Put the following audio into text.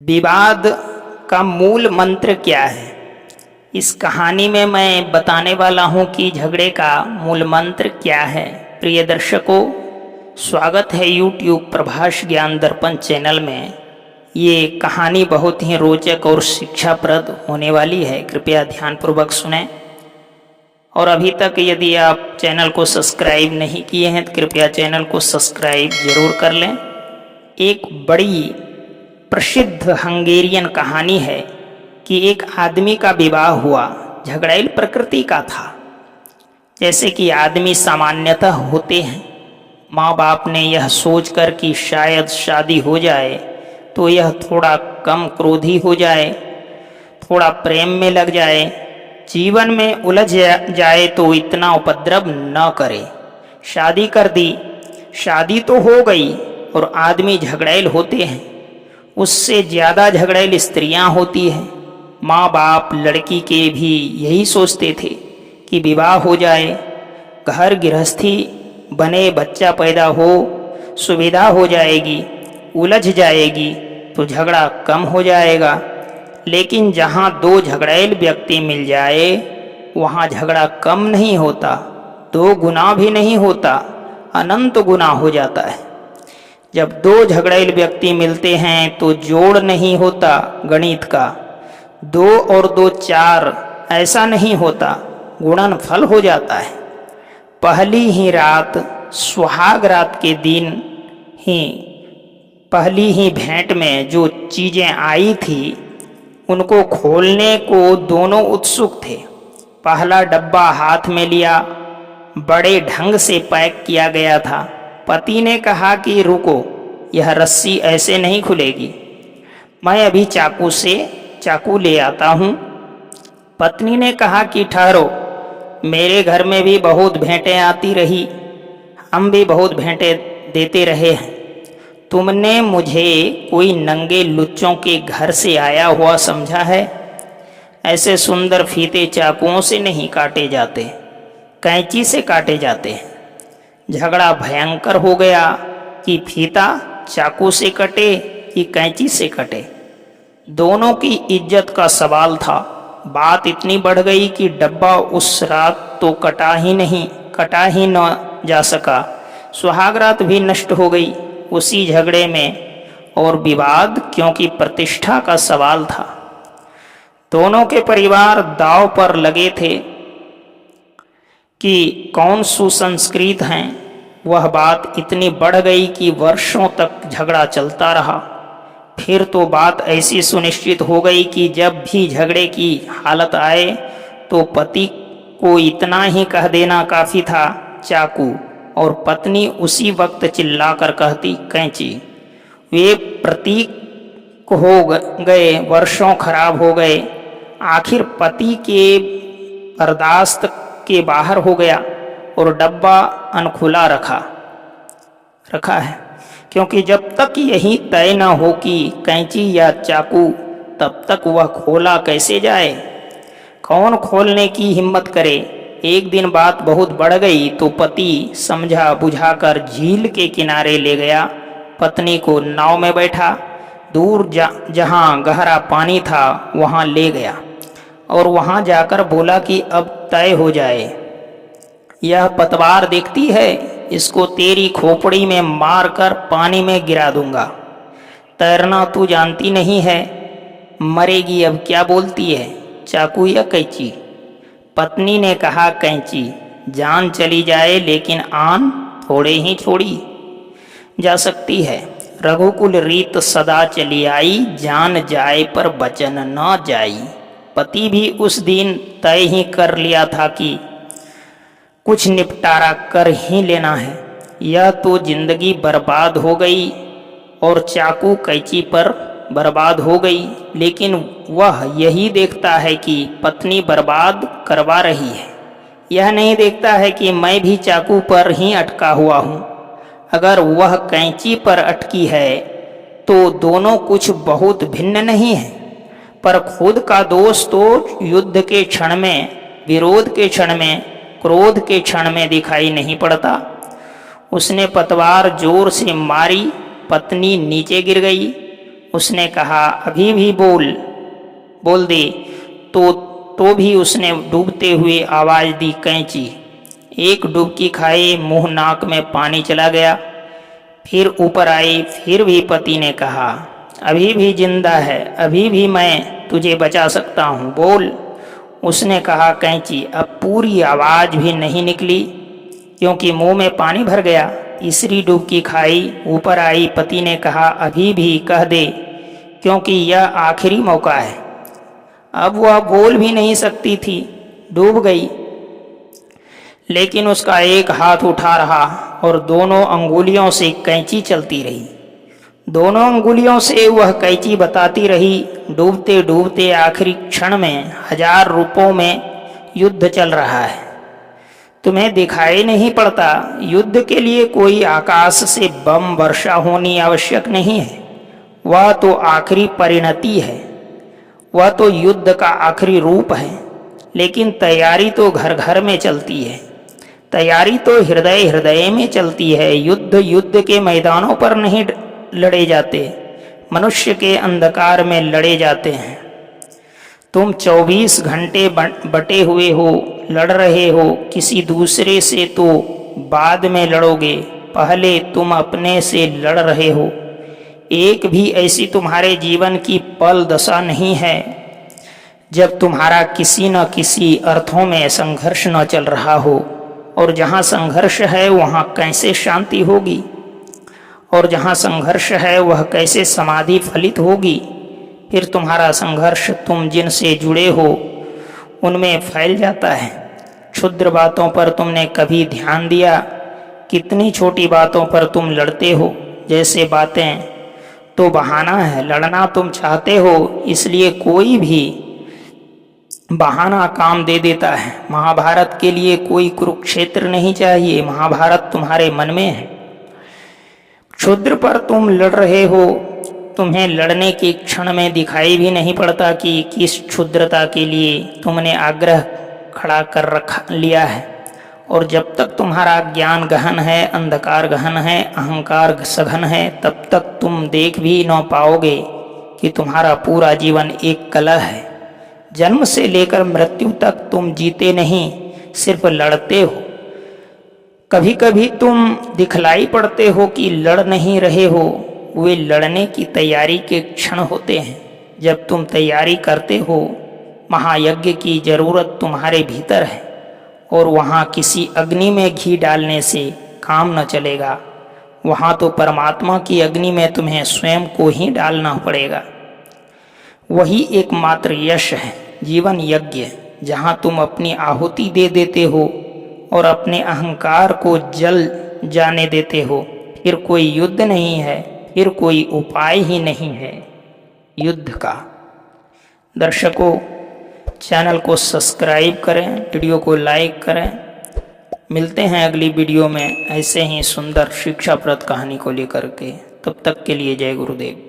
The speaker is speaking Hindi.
विवाद का मूल मंत्र क्या है। इस कहानी में मैं बताने वाला हूं कि झगड़े का मूल मंत्र क्या है। प्रिय दर्शकों, स्वागत है YouTube प्रभास ज्ञान दर्पण चैनल में। ये कहानी बहुत ही रोचक और शिक्षाप्रद होने वाली है, कृपया ध्यानपूर्वक सुनें। और अभी तक यदि आप चैनल को सब्सक्राइब नहीं किए हैं तो कृपया चैनल को सब्सक्राइब जरूर कर लें। एक बड़ी प्रसिद्ध हंगेरियन कहानी है कि एक आदमी का विवाह हुआ, झगड़ैल प्रकृति का था। जैसे कि आदमी सामान्यतः होते हैं। माँ बाप ने यह सोचकर कि शायद शादी हो जाए तो यह थोड़ा कम क्रोधी हो जाए, थोड़ा प्रेम में लग जाए, जीवन में उलझ जाए तो इतना उपद्रव न करे, शादी कर दी। शादी तो हो गई और आदमी झगड़ैल होते हैं। उससे ज़्यादा झगड़ैल स्त्रियां होती हैं। माँ बाप लड़की के भी यही सोचते थे कि विवाह हो जाए, घर गृहस्थी बने, बच्चा पैदा हो, सुविधा हो जाएगी, उलझ जाएगी तो झगड़ा कम हो जाएगा। लेकिन जहाँ दो झगड़ैल व्यक्ति मिल जाए वहाँ झगड़ा कम नहीं होता, दो गुना भी नहीं होता, अनंत गुना हो जाता है। जब दो झगड़ैल व्यक्ति मिलते हैं तो जोड़ नहीं होता गणित का, 2 और 2 4 ऐसा नहीं होता, गुणनफल हो जाता है। पहली ही रात, सुहाग रात के दिन ही, पहली ही भेंट में जो चीजें आई थी उनको खोलने को दोनों उत्सुक थे। पहला डब्बा हाथ में लिया, बड़े ढंग से पैक किया गया था। पति ने कहा कि रुको, यह रस्सी ऐसे नहीं खुलेगी, मैं अभी चाकू ले आता हूँ। पत्नी ने कहा कि ठहरो, मेरे घर में भी बहुत भेंटें आती रही, हम भी बहुत भेंटें देते रहे हैं। तुमने मुझे कोई नंगे लुच्चों के घर से आया हुआ समझा है? ऐसे सुंदर फीते चाकुओं से नहीं काटे जाते, कैंची से काटे जाते हैं। झगड़ा भयंकर हो गया कि फीता चाकू से कटे कि कैंची से कटे। दोनों की इज्जत का सवाल था। बात इतनी बढ़ गई कि डब्बा उस रात तो कटा ही न जा सका। सुहाग रात भी नष्ट हो गई उसी झगड़े में, और विवाद क्योंकि प्रतिष्ठा का सवाल था। दोनों के परिवार दांव पर लगे थे कि कौन सुसंस्कृत हैं। वह बात इतनी बढ़ गई कि वर्षों तक झगड़ा चलता रहा। फिर तो बात ऐसी सुनिश्चित हो गई कि जब भी झगड़े की हालत आए तो पति को इतना ही कह देना काफी था, चाकू, और पत्नी उसी वक्त चिल्लाकर कहती, कैंची। वे प्रतीक हो गए, वर्षों खराब हो गए। आखिर पति के बर्दाश्त के बाहर हो गया और डब्बा अनखुला रखा है, क्योंकि जब तक यही तय न हो कि कैंची या चाकू, तब तक वह खोला कैसे जाए। कौन खोलने की हिम्मत करे। एक दिन बात बहुत बढ़ गई तो पति समझा बुझाकर झील के किनारे ले गया। पत्नी को नाव में बैठा, दूर जहाँ गहरा पानी था वहाँ ले गया और वहाँ जाकर बोला कि अब तय हो जाए। यह पतवार दिखती है, इसको तेरी खोपड़ी में मारकर पानी में गिरा दूंगा। तैरना तू जानती नहीं है, मरेगी। अब क्या बोलती है, चाकू या कैंची? पत्नी ने कहा, कैंची। जान चली जाए लेकिन आन थोड़े ही छोड़ी जा सकती है। रघुकुल रीत सदा चली आई, जान जाए पर बचन न जाई। पति भी उस दिन तय ही कर लिया था कि कुछ निपटारा कर ही लेना है। यह तो जिंदगी बर्बाद हो गई और चाकू कैंची पर बर्बाद हो गई, लेकिन वह यही देखता है कि पत्नी बर्बाद करवा रही है। यह नहीं देखता है कि मैं भी चाकू पर ही अटका हुआ हूँ। अगर वह कैंची पर अटकी है तो दोनों कुछ बहुत भिन्न नहीं है, पर खुद का दोष तो युद्ध के क्षण में, विरोध के क्षण में, क्रोध के क्षण में दिखाई नहीं पड़ता। उसने पतवार जोर से मारी, पत्नी नीचे गिर गई उसने कहा अभी भी बोल दे। तो भी उसने डूबते हुए आवाज दी कैंची। एक डुबकी खाई, मुंह नाक में पानी चला गया। फिर ऊपर आई, फिर भी पति ने कहा अभी भी जिंदा है, अभी भी मैं तुझे बचा सकता हूँ, बोल। उसने कहा कैंची। अब पूरी आवाज भी नहीं निकली क्योंकि मुंह में पानी भर गया। तीसरी डुबकी खाई, ऊपर आई, पति ने कहा अभी भी कह दे क्योंकि यह आखिरी मौका है। अब वह बोल भी नहीं सकती थी, डूब गई। लेकिन उसका एक हाथ उठा रहा और दोनों अंगुलियों से कैंची चलती रही। दोनों अंगुलियों से वह कैंची बताती रही। डूबते डूबते आखिरी क्षण में 1000 रूपों में युद्ध चल रहा है। तुम्हें दिखाई नहीं पड़ता? युद्ध के लिए कोई आकाश से बम वर्षा होनी आवश्यक नहीं है। वह तो आखिरी परिणति है, वह तो युद्ध का आखिरी रूप है। लेकिन तैयारी तो घर घर में चलती है, तैयारी तो हृदय हृदय में चलती है। युद्ध के मैदानों पर नहीं लड़े जाते, मनुष्य के अंधकार में लड़े जाते हैं। तुम 24 घंटे बटे हुए हो, लड़ रहे हो किसी दूसरे से, तो बाद में लड़ोगे, पहले तुम अपने से लड़ रहे हो। एक भी ऐसी तुम्हारे जीवन की पल दशा नहीं है जब तुम्हारा किसी न किसी अर्थों में संघर्ष न चल रहा हो। और जहाँ संघर्ष है वहाँ कैसे शांति होगी, और जहाँ संघर्ष है वह कैसे समाधि फलित होगी। फिर तुम्हारा संघर्ष तुम जिनसे जुड़े हो उनमें फैल जाता है। क्षुद्र बातों पर तुमने कभी ध्यान दिया? कितनी छोटी बातों पर तुम लड़ते हो। जैसे बातें तो बहाना है, लड़ना तुम चाहते हो, इसलिए कोई भी बहाना काम दे देता है। महाभारत के लिए कोई कुरुक्षेत्र नहीं चाहिए, महाभारत तुम्हारे मन में है। क्षुद्र पर तुम लड़ रहे हो, तुम्हें लड़ने के क्षण में दिखाई भी नहीं पड़ता कि किस क्षुद्रता के लिए तुमने आग्रह खड़ा कर रख लिया है। और जब तक तुम्हारा ज्ञान गहन है, अंधकार गहन है, अहंकार सघन है, तब तक तुम देख भी न पाओगे कि तुम्हारा पूरा जीवन एक कलह है। जन्म से लेकर मृत्यु तक तुम जीते नहीं, सिर्फ लड़ते हो। कभी कभी तुम दिखलाई पड़ते हो कि लड़ नहीं रहे हो, वे लड़ने की तैयारी के क्षण होते हैं। जब तुम तैयारी करते हो, महायज्ञ की जरूरत तुम्हारे भीतर है, और वहाँ किसी अग्नि में घी डालने से काम न चलेगा। वहाँ तो परमात्मा की अग्नि में तुम्हें स्वयं को ही डालना पड़ेगा। वही एकमात्र यश है, जीवन यज्ञ, जहाँ तुम अपनी आहुति दे देते हो और अपने अहंकार को जल जाने देते हो। फिर कोई युद्ध नहीं है, फिर कोई उपाय ही नहीं है युद्ध का। दर्शकों, चैनल को सब्सक्राइब करें, वीडियो को लाइक करें। मिलते हैं अगली वीडियो में ऐसे ही सुंदर शिक्षाप्रद कहानी को लेकर के। तब तक के लिए जय गुरुदेव।